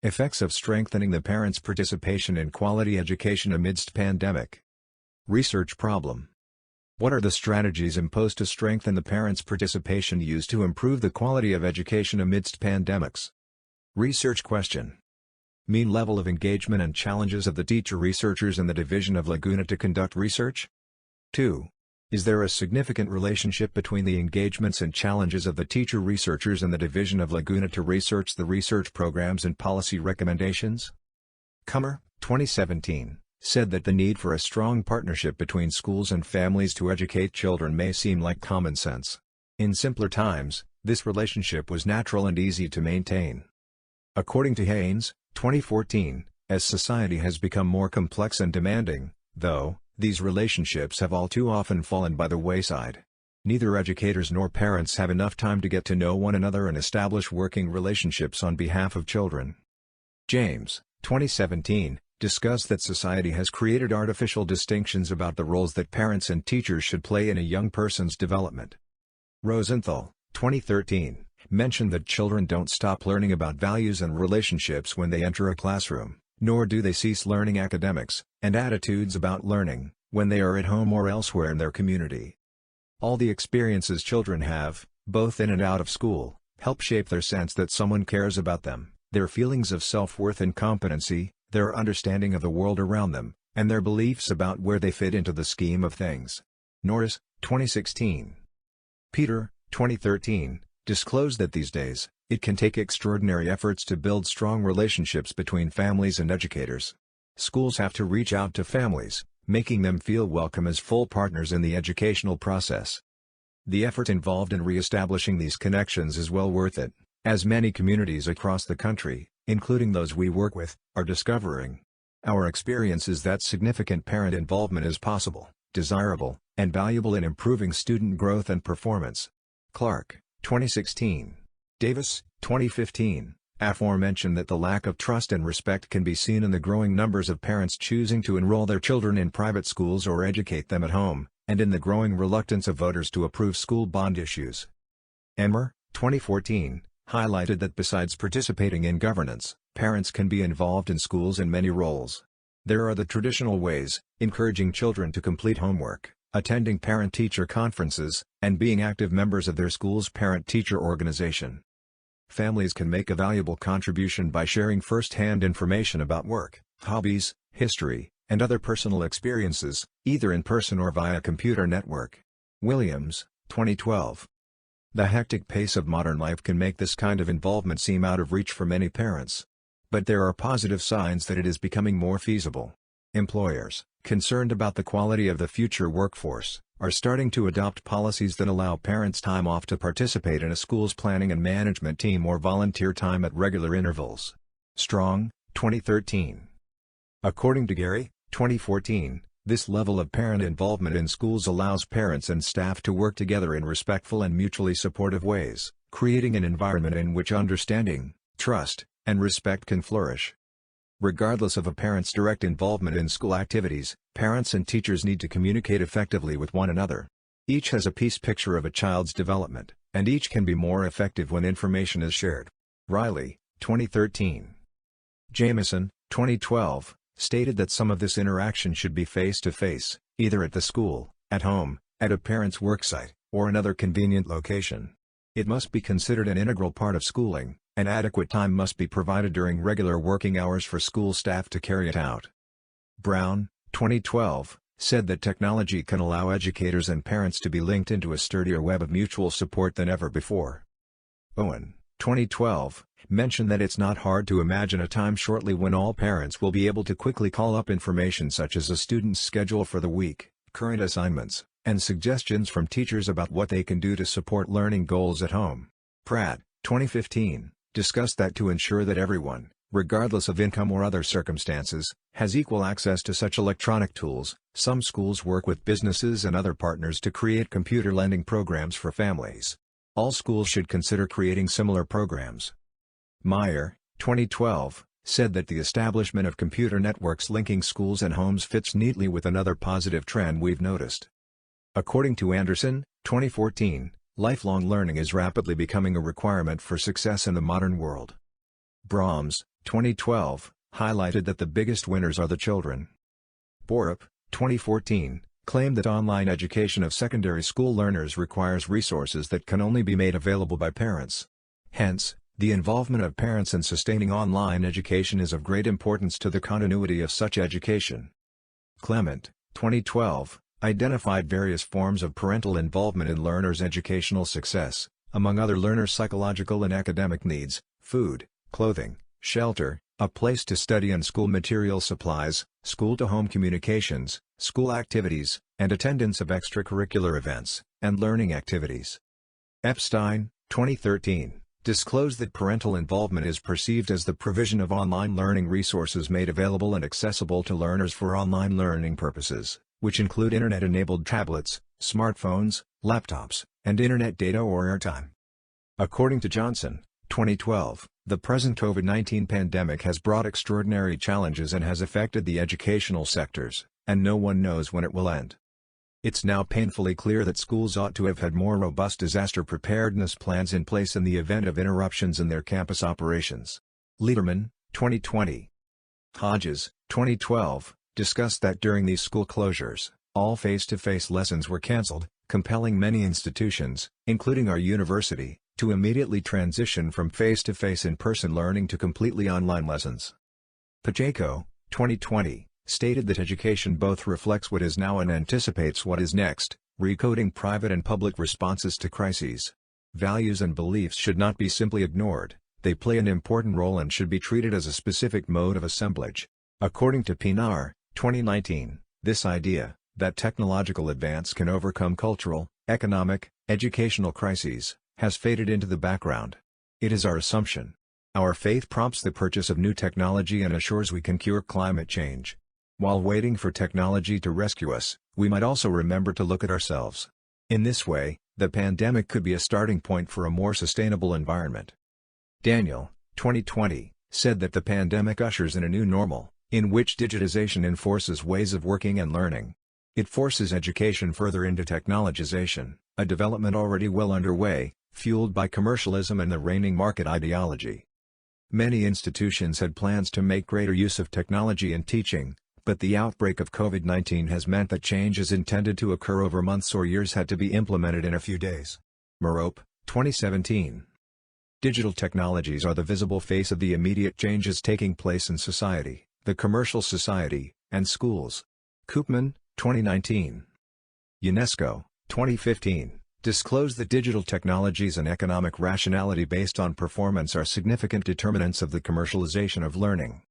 Effects of strengthening the parents' participation in quality education amidst pandemic. Research problem. What are the strategies imposed to strengthen the parents' participation used to improve the quality of education amidst pandemics? Research question. Mean level of engagement and challenges of the teacher researchers in the division of Laguna to conduct research? 2. Is there a significant relationship between the engagements and challenges of the teacher researchers in the division of Laguna to research the research programs and policy recommendations? Comer, 2017, said that the need for a strong partnership between schools and families to educate children may seem like common sense. In simpler times, this relationship was natural and easy to maintain. According to Haynes, 2014, as society has become more complex and demanding, though, these relationships have all too often fallen by the wayside. Neither educators nor parents have enough time to get to know one another and establish working relationships on behalf of children. James, 2017, discussed that society has created artificial distinctions about the roles that parents and teachers should play in a young person's development. Rosenthal, 2013, mentioned that children don't stop learning about values and relationships when they enter a classroom, nor do they cease learning academics and attitudes about learning when they are at home or elsewhere in their community. All the experiences children have, both in and out of school, help shape their sense that someone cares about them, their feelings of self-worth and competency, their understanding of the world around them, and their beliefs about where they fit into the scheme of things. Norris, 2016. Peter, 2013, disclosed that these days, it can take extraordinary efforts to build strong relationships between families and educators. Schools have to reach out to families, making them feel welcome as full partners in the educational process. The effort involved in re-establishing these connections is well worth it, as many communities across the country, including those we work with, are discovering. Our experience is that significant parent involvement is possible, desirable, and valuable in improving student growth and performance. Clark, 2016. Davis, 2015, aforementioned that the lack of trust and respect can be seen in the growing numbers of parents choosing to enroll their children in private schools or educate them at home, and in the growing reluctance of voters to approve school bond issues. Emmer, 2014, highlighted that besides participating in governance, parents can be involved in schools in many roles. There are the traditional ways, encouraging children to complete homework, attending parent-teacher conferences, and being active members of their school's parent-teacher organization. Families can make a valuable contribution by sharing first-hand information about work, hobbies, history, and other personal experiences, either in person or via computer network. Williams, 2012. The hectic pace of modern life can make this kind of involvement seem out of reach for many parents. But there are positive signs that it is becoming more feasible. Employers, concerned about the quality of the future workforce, are starting to adopt policies that allow parents time off to participate in a school's planning and management team or volunteer time at regular intervals. Strong, 2013. According to Gary, 2014, this level of parent involvement in schools allows parents and staff to work together in respectful and mutually supportive ways, creating an environment in which understanding, trust, and respect can flourish. Regardless of a parent's direct involvement in school activities, parents and teachers need to communicate effectively with one another. Each has a piece picture of a child's development, and each can be more effective when information is shared. Riley, 2013. Jameson, 2012, stated that some of this interaction should be face-to-face, either at the school, at home, at a parent's worksite, or another convenient location. It must be considered an integral part of schooling, and adequate time must be provided during regular working hours for school staff to carry it out. Brown, 2012, said that technology can allow educators and parents to be linked into a sturdier web of mutual support than ever before. Owen, 2012, mentioned that it's not hard to imagine a time shortly when all parents will be able to quickly call up information such as a student's schedule for the week, current assignments, and suggestions from teachers about what they can do to support learning goals at home. Pratt, 2015, discussed that to ensure that everyone, regardless of income or other circumstances, has equal access to such electronic tools, some schools work with businesses and other partners to create computer lending programs for families. All schools should consider creating similar programs. Meyer, 2012, said that the establishment of computer networks linking schools and homes fits neatly with another positive trend we've noticed. According to Anderson, 2014, lifelong learning is rapidly becoming a requirement for success in the modern world. Brahms, 2012, highlighted that the biggest winners are the children. Borup, 2014, claimed that online education of secondary school learners requires resources that can only be made available by parents. Hence, the involvement of parents in sustaining online education is of great importance to the continuity of such education. Clement, 2012, identified various forms of parental involvement in learners' educational success, among other learners' psychological and academic needs: food, clothing, shelter, a place to study and school material supplies, school-to-home communications, school activities, and attendance of extracurricular events, and learning activities. Epstein, 2013, disclosed that parental involvement is perceived as the provision of online learning resources made available and accessible to learners for online learning purposes, which include Internet-enabled tablets, smartphones, laptops, and Internet data or airtime. According to Johnson, 2012, the present COVID-19 pandemic has brought extraordinary challenges and has affected the educational sectors, and no one knows when it will end. It's now painfully clear that schools ought to have had more robust disaster preparedness plans in place in the event of interruptions in their campus operations. Lederman, 2020. Hodges, 2012, discussed that during these school closures, all face-to-face lessons were cancelled, compelling many institutions, including our university, to immediately transition from face-to-face in-person learning to completely online lessons. Pacheco, 2020, stated that education both reflects what is now and anticipates what is next, recoding private and public responses to crises. Values and beliefs should not be simply ignored, they play an important role and should be treated as a specific mode of assemblage. According to Pinar, 2019, this idea, that technological advance can overcome cultural, economic, educational crises, has faded into the background. It is our assumption. Our faith prompts the purchase of new technology and assures we can cure climate change. While waiting for technology to rescue us, we might also remember to look at ourselves. In this way, the pandemic could be a starting point for a more sustainable environment. Daniel, 2020, said that the pandemic ushers in a new normal, in which digitization enforces ways of working and learning. It forces education further into technologization, a development already well underway, fueled by commercialism and the reigning market ideology. Many institutions had plans to make greater use of technology in teaching, but the outbreak of COVID-19 has meant that changes intended to occur over months or years had to be implemented in a few days. Merope, 2017. Digital technologies are the visible face of the immediate changes taking place in society, the commercial society, and schools. Koopman, 2019. UNESCO, 2015, disclosed that digital technologies and economic rationality based on performance are significant determinants of the commercialization of learning.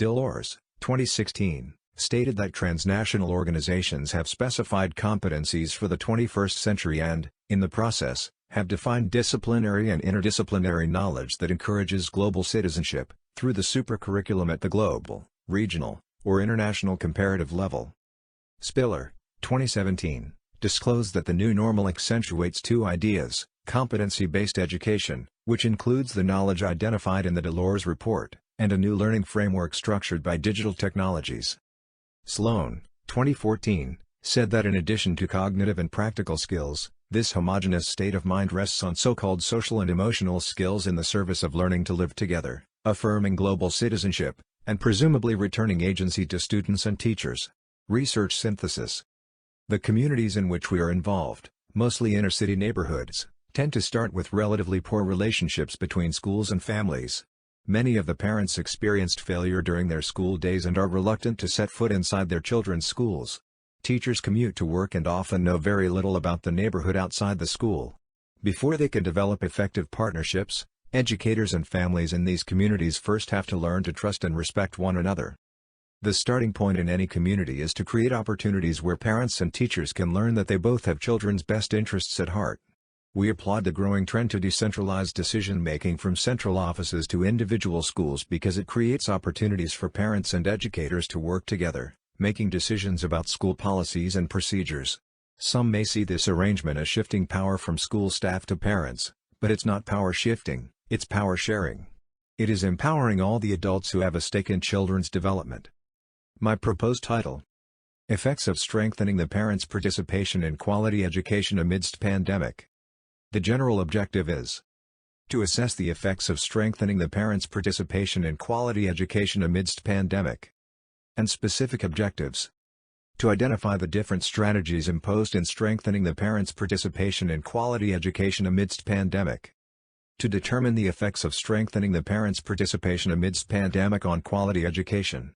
Delors, 2016, stated that transnational organizations have specified competencies for the 21st century and, in the process, have defined disciplinary and interdisciplinary knowledge that encourages global citizenship, through the supercurriculum at the global, regional, or international comparative level. Spiller, 2017, disclosed that the new normal accentuates two ideas: competency-based education, which includes the knowledge identified in the Delors report, and a new learning framework structured by digital technologies. Sloan, 2014, said that in addition to cognitive and practical skills, this homogeneous state of mind rests on so-called social and emotional skills in the service of learning to live together, affirming global citizenship, and presumably returning agency to students and teachers. Research synthesis. The communities in which we are involved, mostly inner-city neighborhoods, tend to start with relatively poor relationships between schools and families. Many of the parents experienced failure during their school days and are reluctant to set foot inside their children's schools. Teachers commute to work and often know very little about the neighborhood outside the school. Before they can develop effective partnerships, educators and families in these communities first have to learn to trust and respect one another. The starting point in any community is to create opportunities where parents and teachers can learn that they both have children's best interests at heart. We applaud the growing trend to decentralize decision-making from central offices to individual schools because it creates opportunities for parents and educators to work together, making decisions about school policies and procedures. Some may see this arrangement as shifting power from school staff to parents, but it's not power shifting, it's power sharing. It is empowering all the adults who have a stake in children's development. My proposed title: Effects of Strengthening the Parents' Participation in Quality Education Amidst Pandemic. The general objective is To assess the effects of strengthening the parents' participation in quality education amidst pandemic. And specific objectives. To identify the different strategies imposed in strengthening the parents' participation in quality education amidst pandemic. To determine the effects of strengthening the parents' participation amidst pandemic on quality education.